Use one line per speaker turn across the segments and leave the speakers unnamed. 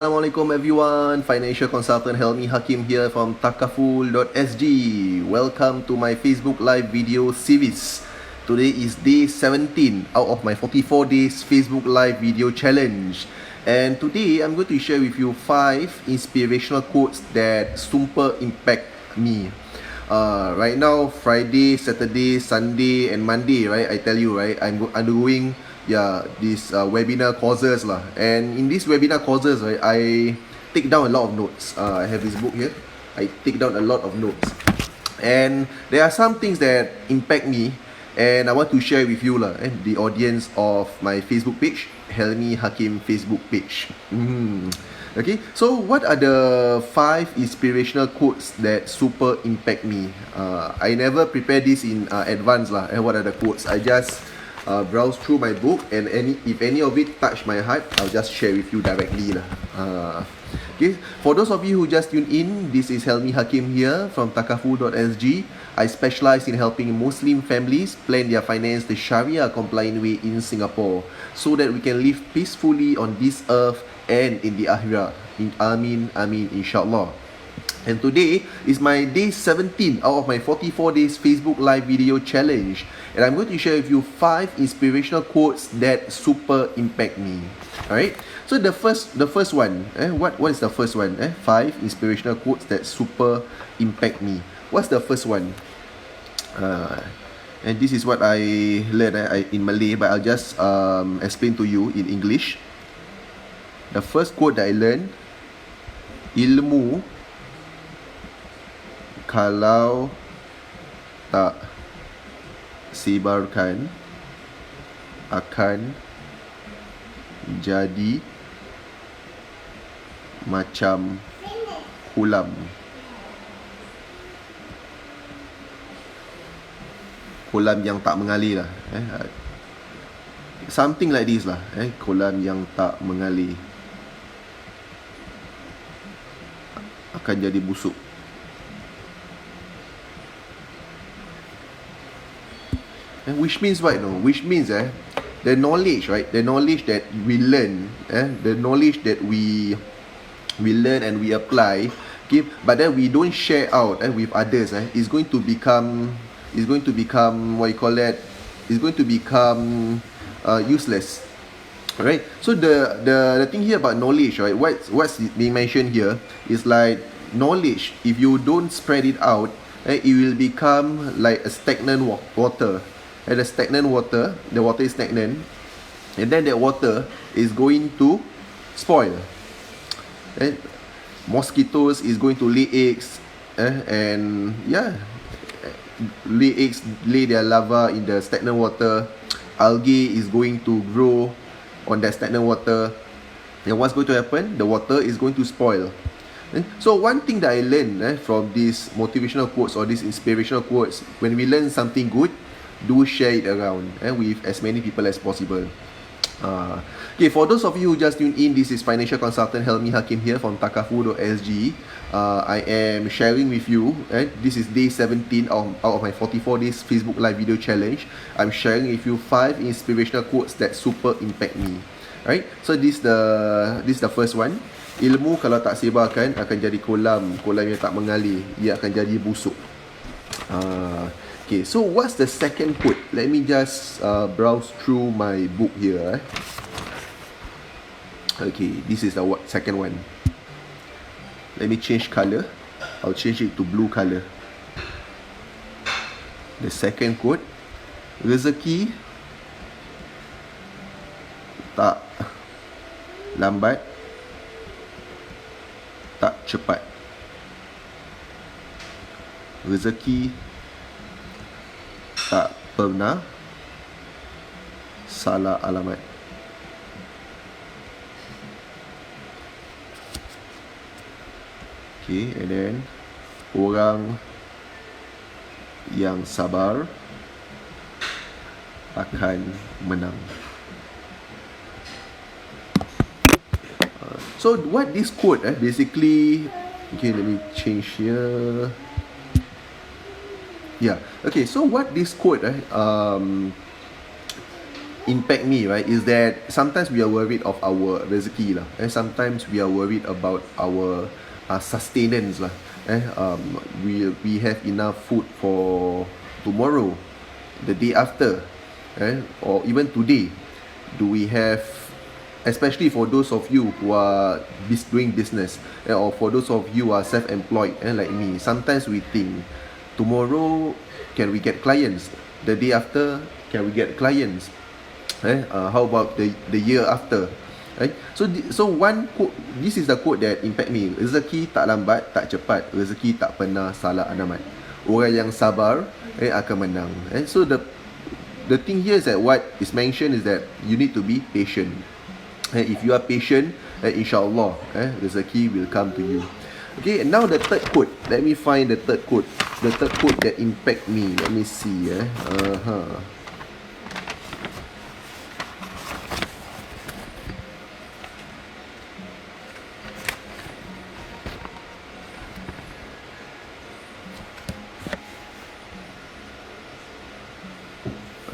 Assalamualaikum everyone, financial consultant Helmi Hakim here from Takaful.sg. Welcome to my Facebook live video series. Today is day 17 out of my 44 days Facebook live video challenge. And today I'm going to share with you 5 inspirational quotes that super impact me. Right now, Friday, Saturday, Sunday and Monday, right? I tell you, right, I'm undergoing this webinar courses lah. And in these webinar courses, right, I take down a lot of notes. I have this book here. I take down a lot of notes, and there are some things that impact me, and I want to share with you lah, the audience of my Facebook page, Helmi Hakim Facebook page. Okay, so what are the 5 inspirational quotes that super impact me? I never prepare this in advance lah. And what are the quotes? I just browse through my book, and if any of it touch my heart, I'll just share with you directly lah. Okay, for those of you who just tuned in, this is Helmi Hakim here from Takaful.sg. I specialize in helping Muslim families plan their finance the Sharia compliant way in Singapore, so that we can live peacefully on this earth and in the Akhirah. Amin, Amin, inshallah. And today is my day 17 out of my 44 days Facebook live video challenge, and I'm going to share with you 5 inspirational quotes that super impact me. Alright, so the first one, what is the first one? 5 inspirational quotes that super impact me. What's the first one? And this is what I learned in Malay, but I'll just explain to you in English. The first quote that I learned: ilmu kalau tak sebarkan akan jadi macam kolam. Kolam yang tak mengalir lah. Something like this lah. Kolam yang tak mengalir akan jadi busuk. Which means what? No? Which means the knowledge, right? The knowledge that we learn, the knowledge that we learn and we apply, okay, but then we don't share out with others, is going to become what you call that? Is going to become useless. Alright, so the thing here about knowledge, right? What's being mentioned here is like knowledge. If you don't spread it out, it will become like a stagnant water. And the stagnant water, the water is stagnant, and then that water is going to spoil. Mosquitoes is going to lay eggs, and lay eggs, lay their larvae in the stagnant water. Algae is going to grow on that stagnant water, and what's going to happen? The water is going to spoil. So one thing that I learned from these motivational quotes or these inspirational quotes, when we learn something good, do share it around with as many people as possible. Okay, for those of you who just tuned in, this is financial consultant Helmi Hakim here from Takaful.sg. I am sharing with you, this is day 17 out of my 44 days Facebook live video challenge. I'm sharing with you 5 inspirational quotes that super impact me. Alright, so this is the first one. Ilmu kalau tak sebarkan akan jadi kolam yang tak mengalir, ia akan jadi busuk. Okay, so what's the second quote? Let me just browse through my book here. Okay, this is the second one. Let me change color. I'll change it to blue color. The second quote: rezeki tak lambat, tak cepat. Rezeki tak pernah salah alamat. Okay, and then orang yang sabar akan menang. So what this quote basically, okay, let me change here. Yeah, okay, so what this quote impact me, right, is that sometimes we are worried of our rezeki lah, and sometimes we are worried about our sustenance lah. We have enough food for tomorrow, the day after, or even today. Do we have, especially for those of you who are doing business, or for those of you who are self-employed, like me, sometimes we think, tomorrow can we get clients, the day after can we get clients, how about the year after, right? So one quote, this is the quote that impact me: rezeki tak lambat tak cepat, rezeki tak pernah salah alamat, orang yang sabar akan menang. So the thing here is that what is mentioned is that you need to be patient. If you are patient, insyaAllah, rezeki will come to you. Okay, now the third quote. Let me find the third quote. The third quote that impact me. Let me see.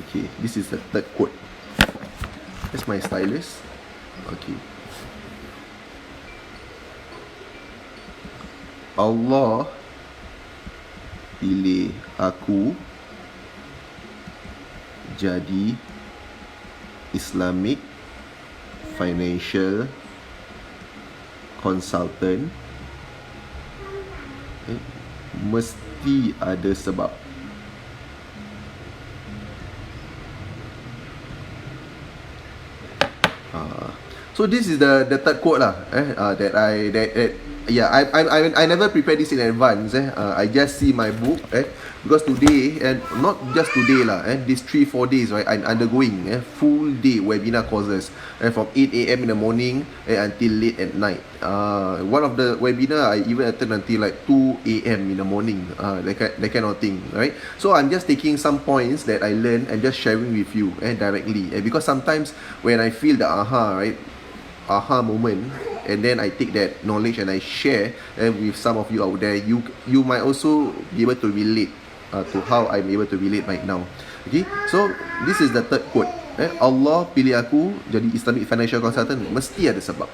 Okay, this is the third quote. That's my stylus. Okay. Allah pilih aku jadi Islamic Financial Consultant, mesti ada sebab. So this is the third quote lah, I never prepare this in advance. I just see my book, because today, and not just today lah, these 3-4 days, right, I'm undergoing full day webinar courses, from 8 a.m. in the morning until late at night. One of the webinar I even attend until like 2 a.m. in the morning, that kind of thing, right? So I'm just taking some points that I learned and just sharing with you directly, because sometimes when I feel the aha moment, and then I take that knowledge and I share with some of you out there, you might also be able to relate to how I'm able to relate right now. Okay, so this is the third quote. Allah pilih aku jadi Islamic Financial Consultant, mesti ada sebab.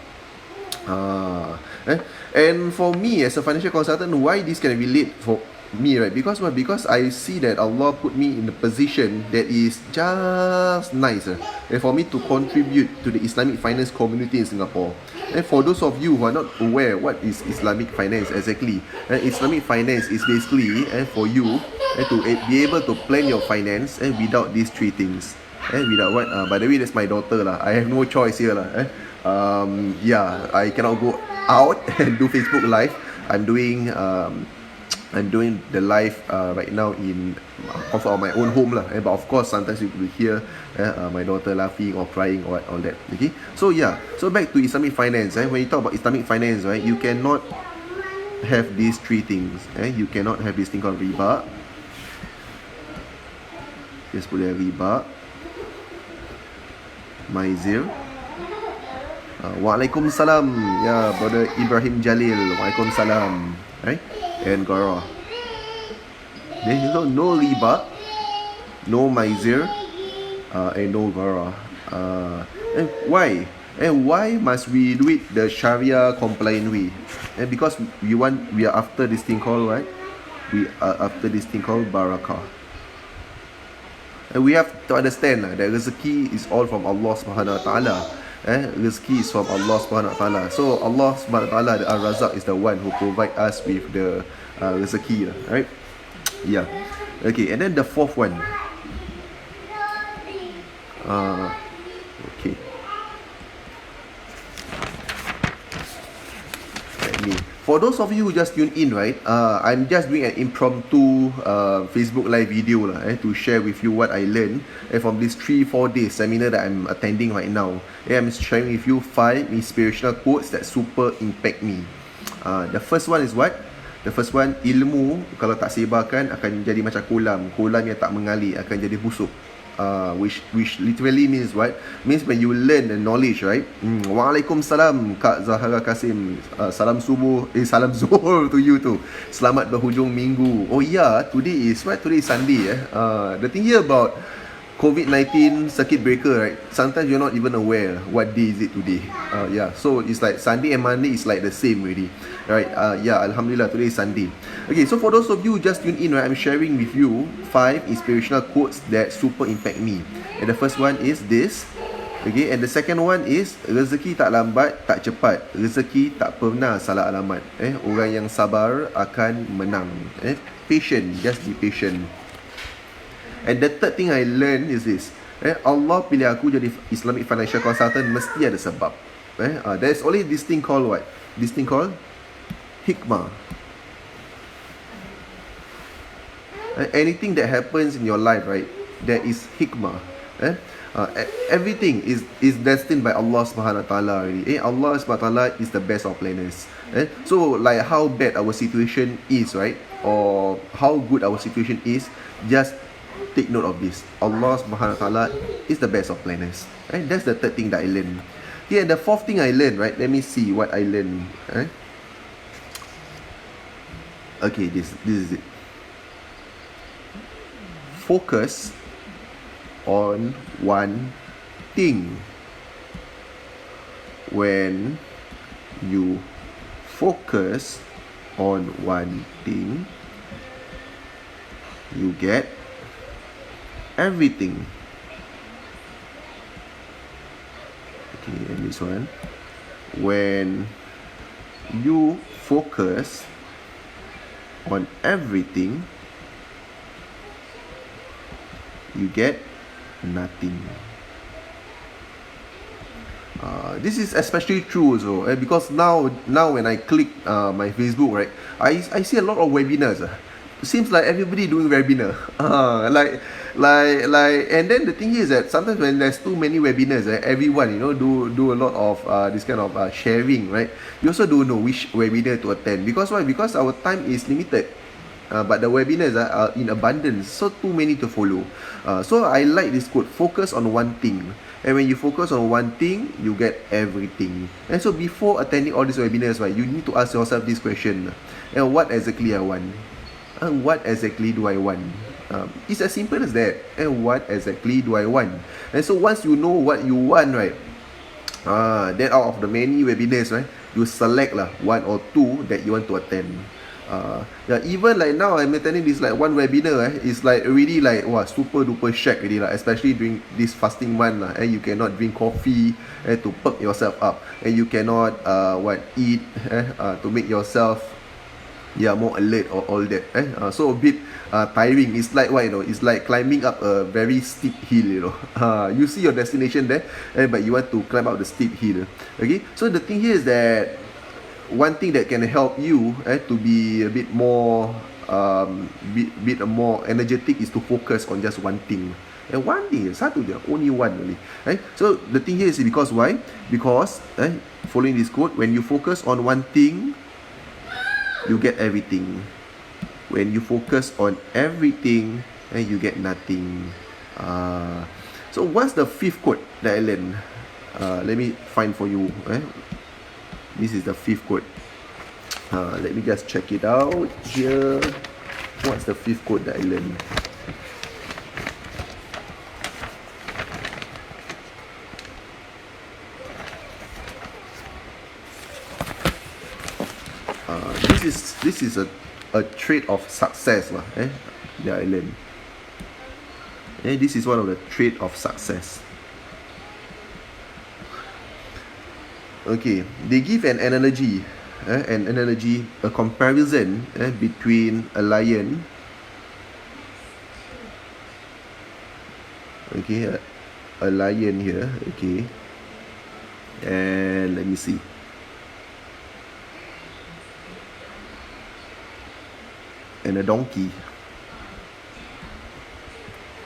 And for me as a financial consultant, why this can relate for me, right? Because what? Because I see that Allah put me in a position that is just nice, for me to contribute to the Islamic finance community in Singapore. And for those of you who are not aware what is Islamic finance exactly, Islamic finance is basically for you to be able to plan your finance without these three things. Without what? By the way, that's my daughter lah. I have no choice here lah. I cannot go out and do Facebook Live. I'm doing the live right now in comfort of my own home lah. But of course, sometimes you will hear my daughter laughing or crying or all that. Okay. So back to Islamic finance. When you talk about Islamic finance, right, you cannot have these three things. You cannot have this thing called riba. Just put there, riba, maizir. Waalaikumsalam, brother Ibrahim Jalil. Waalaikumsalam. Right? And Gora. There is no riba, no maizir, and no Gora. And why? And why must we do it the Sharia compliant way? And because we are after this thing called what? We are after this thing called barakah. And we have to understand that rezeki is all from Allah Subhanahu Wa Taala. Rezeki is from Allah Subhanahu Wa Taala. So Allah Subhanahu Wa Taala, the Ar-Razak, is the one who provide us with the rezeki, right? Yeah. Okay, and then the fourth one. Okay. For those of you who just tuned in, right, I'm just doing an impromptu Facebook live video to share with you what I learned from this 3-4 days seminar that I'm attending right now. I'm sharing with you 5 inspirational quotes that super impact me. The first one is what? The first one, ilmu kalau tak sebarkan akan jadi macam kolam. Kolam yang tak mengalir akan jadi busuk. Which literally means what? Means when you learn the knowledge, right? Waalaikumsalam Kak Zahara Kasim. Salam subuh, salam zuhur to you too. Selamat berhujung minggu. Oh yeah, today is what? Today is Sunday. The thing here about COVID-19 circuit breaker, right? Sometimes you're not even aware what day is it today. Yeah, so it's like Sunday and Monday is like the same already, right? Yeah, Alhamdulillah, today is Sunday. Okay, so for those of you who just tune in, right, I'm sharing with you 5 inspirational quotes that super impact me. And the first one is this. Okay, and the second one is rezeki tak lambat, tak cepat. Rezeki tak pernah salah alamat. Orang yang sabar akan menang. Patient, just be patient. And the third thing I learned is this. Allah pilih aku jadi Islamic Financial Consultant mesti ada sebab. There's only this thing called what? This thing called Hikmah. Anything that happens in your life, right? There is Hikmah. Everything is destined by Allah Subhanahu Wa Taala already. Allah Subhanahu Wa Taala is the best of planners. So like how bad our situation is, right? Or how good our situation is, just take note of this. Allah Subhanahu Wa Taala is the best of planners. Right? That's the third thing that I learned. And the fourth thing I learned, right? Let me see what I learned. Okay, this is it. Focus on one thing. When you focus on one thing, you get everything. Okay, and this one. When you focus on everything, you get nothing. This is especially true also, because now when I click my Facebook, right, I see a lot of webinars. Seems like everybody doing webinar. Like, and then the thing is that sometimes when there's too many webinars, everyone do a lot of this kind of sharing, right? You also don't know which webinar to attend. Because why? Because our time is limited. But the webinars are in abundance, so too many to follow. So I like this quote: focus on one thing. And when you focus on one thing, you get everything. And so before attending all these webinars, right, you need to ask yourself this question: what exactly I want? What exactly do I want? It's as simple as that. And what exactly do I want? And so once you know what you want, right, then out of the many webinars, right, you select one or two that you want to attend. Even like now I'm attending this like one webinar, it's like already like super duper shack already, especially during this fasting month, and you cannot drink coffee to perk yourself up, and you cannot eat to make yourself more alert or all that. So a bit tiring. It's like it's like climbing up a very steep hill. You see your destination there, but you want to climb up the steep hill. Okay, so the thing here is that one thing that can help you to be a bit more more energetic is to focus on just one thing. And one thing, satu je, only one only. So the thing here is because why? Because following this quote, when you focus on one thing, you get everything. When you focus on everything, you get nothing. So what's the fifth quote that I learned? Let me find for you. This is the fifth quote. Let me just check it out here. What's the fifth quote that I learned? This is a trait of success that I learned. This is one of the trait of success. Okay, they give an analogy, a comparison between a lion, okay, a lion here, okay, and let me see, and a donkey.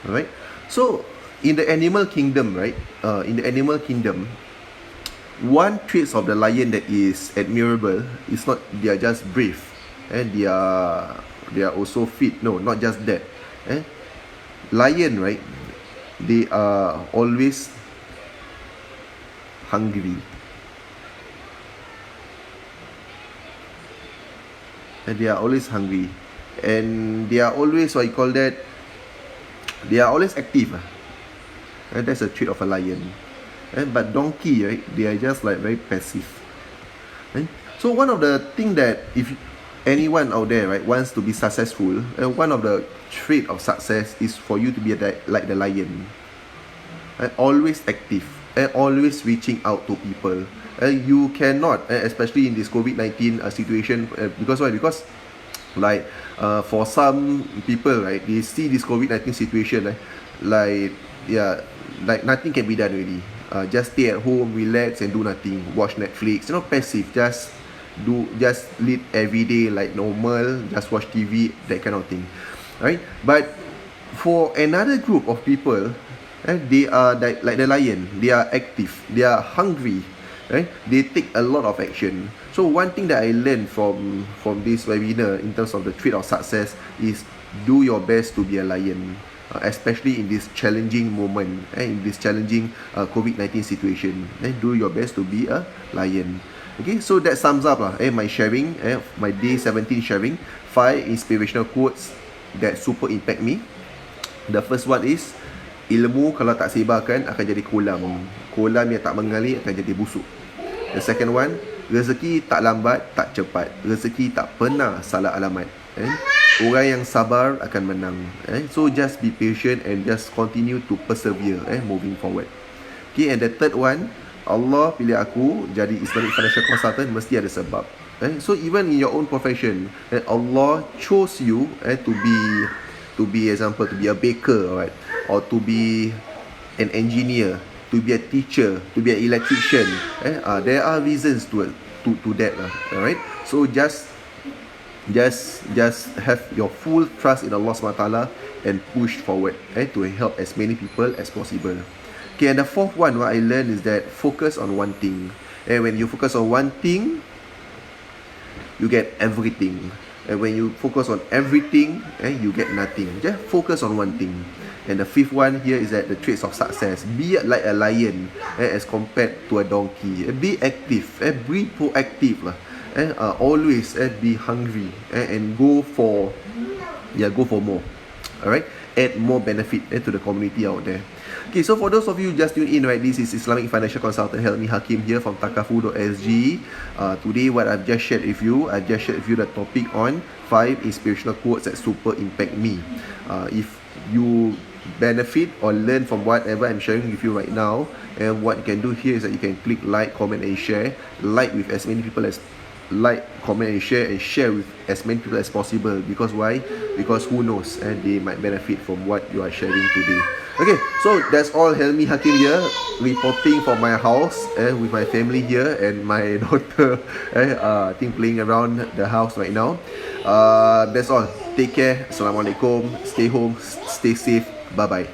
Alright, so in the animal kingdom, right, one trait of the lion that is admirable is not they are just brave, and they are also fit. No, not just that. Lion, right, they are always hungry, and they are always hungry, and they are always, what you call that, they are always active. And that's a trait of a lion. But donkey, right, they are just like very passive. So one of the thing that if anyone out there, right, wants to be successful, one of the trait of success is for you to be like the lion. Always active, always reaching out to people. You cannot, especially in this COVID-19 situation, because why? Because like for some people, right, they see this COVID-19 situation, like yeah, like nothing can be done really. Just stay at home, relax and do nothing, watch Netflix, passive, just lead every day like normal, just watch TV, that kind of thing, right? But for another group of people, they are like the lion, they are active, they are hungry, right? They take a lot of action. So one thing that I learned from this webinar in terms of the trait of success is do your best to be a lion, especially in this challenging moment, in this challenging COVID-19 situation. Do your best to be a lion. Okay, so that sums up my sharing, my day 17 sharing, 5 inspirational quotes that super impact me. The first one is, ilmu kalau tak sebarkan akan jadi kolam. Kolam yang tak mengalir akan jadi busuk. The second one, rezeki tak lambat, tak cepat. Rezeki tak pernah salah alamat. Orang yang sabar akan menang. So just be patient and just continue to persevere, moving forward. Okay, and the third one, Allah pilih aku jadi Islamic Financial Consultant mesti ada sebab. So even in your own profession, Allah chose you to be example, to be a baker, right? Or to be an engineer, to be a teacher, to be an electrician. There are reasons to that, alright? So just have your full trust in Allah SWT and push forward, to help as many people as possible. Okay, and the fourth one, what I learned is that focus on one thing. And when you focus on one thing, you get everything. And when you focus on everything, you get nothing. Just focus on one thing. And the fifth one here is that the traits of success. Be like a lion, as compared to a donkey. Be active, be proactive. Always be hungry, and go for more. Alright, add more benefit to the community out there. Okay, so for those of you just tuned in, right, this is Islamic Financial Consultant Helmi Hakim here from Takaful.sg. Today, what I've just shared with you, the topic on 5 inspirational quotes that super impact me. If you benefit or learn from whatever I'm sharing with you right now, and what you can do here is that you can click like, comment and share. Like with as many people as comment and share with as many people as possible. Because why? Because who knows, and they might benefit from what you are sharing today. Okay, so that's all. Helmi Hakim here, reporting from my house, with my family here and my daughter, I think playing around the house right now. That's all. Take care. Assalamualaikum. Stay home. Stay safe. Bye bye.